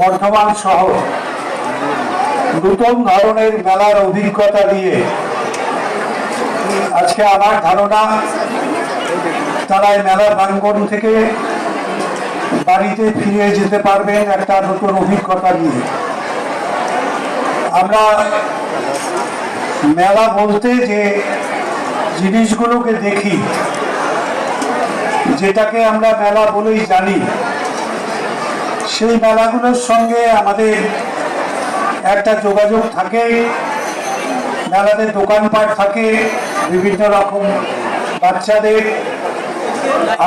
বর্ধমান সহ নতুন ধরনের মেলার অভিজ্ঞতা দিয়ে আজকে আমার ধারণা তারা এই মেলার প্রাঙ্গণ থেকে বাড়িতে ফিরে যেতে পারবেন একটা নতুন অভিজ্ঞতা নিয়ে। আমরা মেলা বলতে যে জিনিসগুলোকে দেখি, যেটাকে আমরা মেলা বলেই জানি, সেই মেলাগুলোর সঙ্গে আমাদের একটা যোগাযোগ থাকে। মেলাতে দোকানপাট থাকে, বিভিন্ন রকম বাচ্চাদের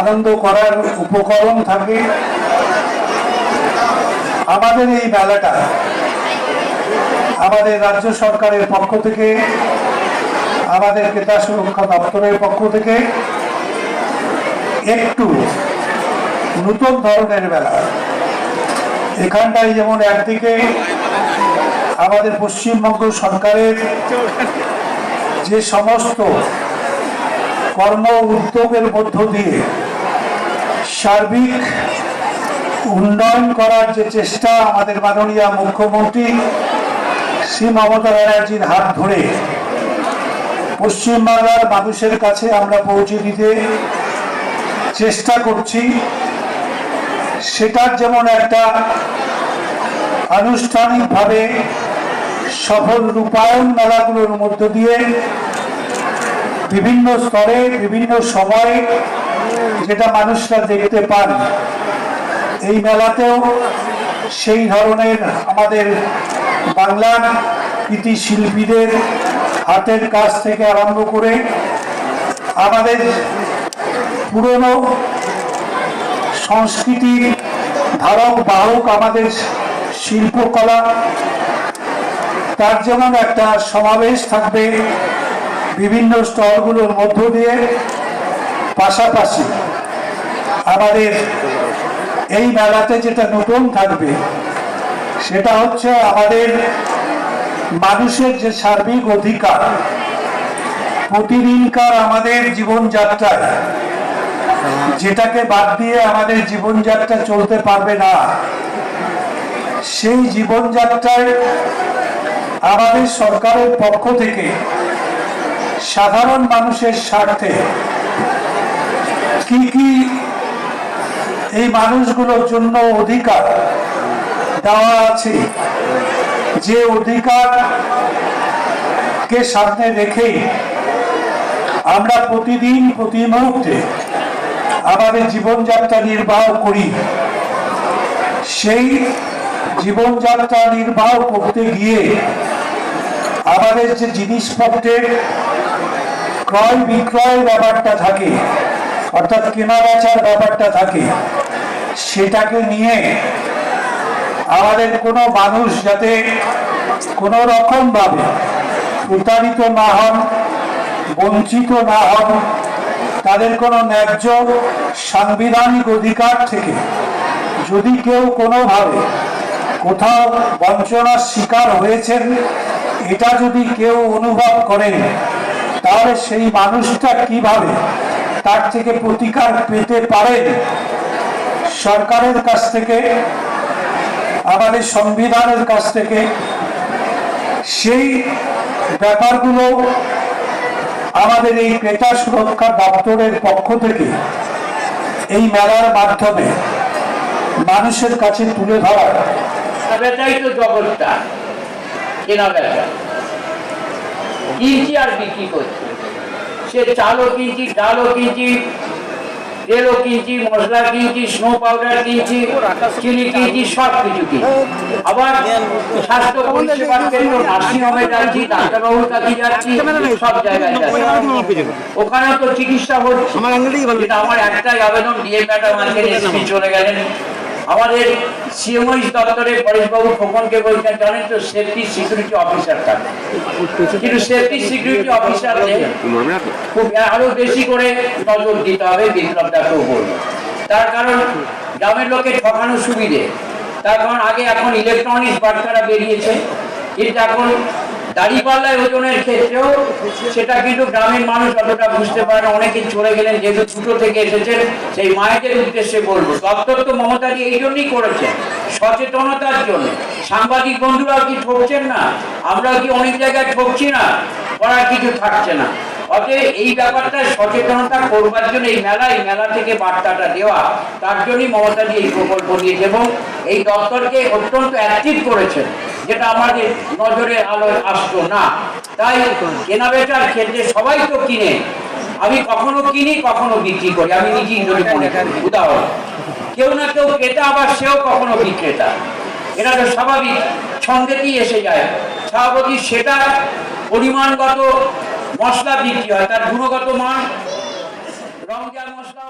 আনন্দ করার উপকরণ থাকে। আমাদের এই মেলাটা আমাদের রাজ্য সরকারের পক্ষ থেকে, আমাদের ক্রেতা সুরক্ষা দপ্তরের পক্ষ থেকে একটু নতুন ধরনের মেলা। এখানটায় যেমন একদিকে আমাদের পশ্চিমবঙ্গ সরকারের যে সমস্ত কর্ম উদ্যোগের মধ্য দিয়ে সার্বিক উন্নয়ন করার যে চেষ্টা আমাদের মাননীয় মুখ্যমন্ত্রী শ্রী মমতা ব্যানার্জির হাত ধরে পশ্চিমবাংলার মানুষের কাছে আমরা পৌঁছে দিতে চেষ্টা করছি, সেটার যেমন একটা আনুষ্ঠানিকভাবে সফল রূপায়ণ মেলাগুলোর মধ্য দিয়ে বিভিন্ন স্তরে বিভিন্ন সময়ে যেটা মানুষরা দেখতে পান, এই মেলাতেও সেই ধরনের আমাদের বাংলার কৃতি শিল্পীদের হাতের কাজ থেকে আরম্ভ করে আমাদের পুরনো সংস্কৃতির ধারক বাহক আমাদের শিল্পকলা, তার যেমন একটা সমাবেশ থাকবে বিভিন্ন স্টলগুলোর মধ্য দিয়ে। পাশাপাশি আমাদের এই মেলাতে যেটা নতুন থাকবে সেটা হচ্ছে আমাদের মানুষের যে সার্বিক অধিকার, প্রতিদিনকার আমাদের জীবনযাত্রায় যেটাকে বাদ দিয়ে আমাদের জীবনযাত্রা চলতে পারবে না, সেই জীবনযাত্রায় আমাদের সরকারের পক্ষ থেকে সাধারণ মানুষের স্বার্থে কি কি এই মানুষগুলোর জন্য অধিকার দেওয়া আছে, যে অধিকার কে সামনে রেখেই আমরা প্রতিদিন প্রতি মুহূর্তে আমাদের জীবনযাত্রা নির্বাহ করি, সেই জীবনযাত্রা নির্বাহ করতে গিয়ে আমাদের যে জিনিসপত্রের ক্রয় বিক্রয়ের ব্যাপারটা থাকে, অর্থাৎ কেনা বেচার ব্যাপারটা থাকে, সেটাকে নিয়ে আমাদের কোনো মানুষ যাতে কোনো রকম ভাবে প্রতারিত না হন, বঞ্চিত না হন, তাদের কোনো ন্যায্য সাংবিধানিক অধিকার থেকে যদি কেউ কোনোভাবে কোথাও বঞ্চনার শিকার হয়েছেন, এটা যদি কেউ অনুভব করেন, তাহলে সেই মানুষটা কিভাবে তার থেকে প্রতিকার পেতে পারেন, সরকারের কাছ থেকে, আমাদের সংবিধানের কাছ থেকে, সেই ব্যাপারগুলো আমাদের এই ক্রেতা সুরক্ষা দপ্তরের পক্ষ থেকে এই মেলার মাধ্যমে মানুষের কাছে তুলে ধরা। বেচাই তো জগৎটা, কেনা বেচা কিনছি আর বিক্রি করছি, সে চালও কিনছি, ডালও কিনছি, তেলও কিনছি, মশলা কিনছি, স্নো পাউডার কিনছি, চিনি কিনছি, সব কিছু কিনছি। আবার স্বাস্থ্য পরিষেবার কেন্দ্র, নার্সিংহোমে যাচ্ছি, ডাক্তারবাবুর কাছে যাচ্ছি, সব জায়গায় যাচ্ছি, ওখানে তো চিকিৎসা হচ্ছে। এটা আমার একটাই আবেদন, ডিএম ম্যাডাম আজকে এসপি চলে গেলেন, আমাদের সিএমওই দপ্তরে পরেশবাবু খোকনকে বলছেন, জানেন তো সেফটি সিকিউরিটি অফিসার থাকে, কিন্তু সেফটি সিকিউরিটি অফিসার খুব আরো বেশি করে নজর দিতে হবে। বিপ্লব দাকেও বলবো, তার কারণ গ্রামের লোকে ঠকানো সুবিধে, তার কারণ আগে এখন ইলেকট্রনিক্স বার্তারা বেরিয়েছে, কিন্তু এখন দাঁড়িপাল্লায় ওজনের ক্ষেত্রেও সেটা কিন্তু গ্রামের মানুষ অতটা বুঝতে পারে না, অনেকে চলে গেলেন, যেহেতু দুটো থেকে এসেছেন সেই মায়েদের উদ্দেশ্যে বলবো, দপ্তর তো মমতাজি এই জন্যই করেছেন, সচেতনতার জন্য। সাংবাদিক বন্ধুরাও কি ঠকছেন না? আমরাও কি অনেক জায়গায় ঠকছি না? করার কিছু থাকছে না। অতএব এই ব্যাপারটা সচেতনতা করবার জন্য এই মেলা থেকে বার্তাটা দেওয়া, তার জন্যই মমতাজি এই প্রকল্প দিয়েছে এবং এই দপ্তরকে অত্যন্ত অ্যাক্টিভ করেছেন, যেটা আমাদের নজরে আলোয় আসতো না। তাই কেনা বেচার ক্ষেত্রে সবাই তো কিনে, আমি কখনো কিনি কখনো বিক্রি করি, আমি নিজেই যদি মনে করি। উদাহরণ, কেউ না কেউ ক্রেতা, আবার সেও কখনো বিক্রেতা, এটা তো স্বাভাবিক, ছন্দেতেই এসে যায় স্বাভাবিক। সেটা পরিমাণগত মশলা বিক্রি হয়, তার গুণগত মান, রং যা মশলা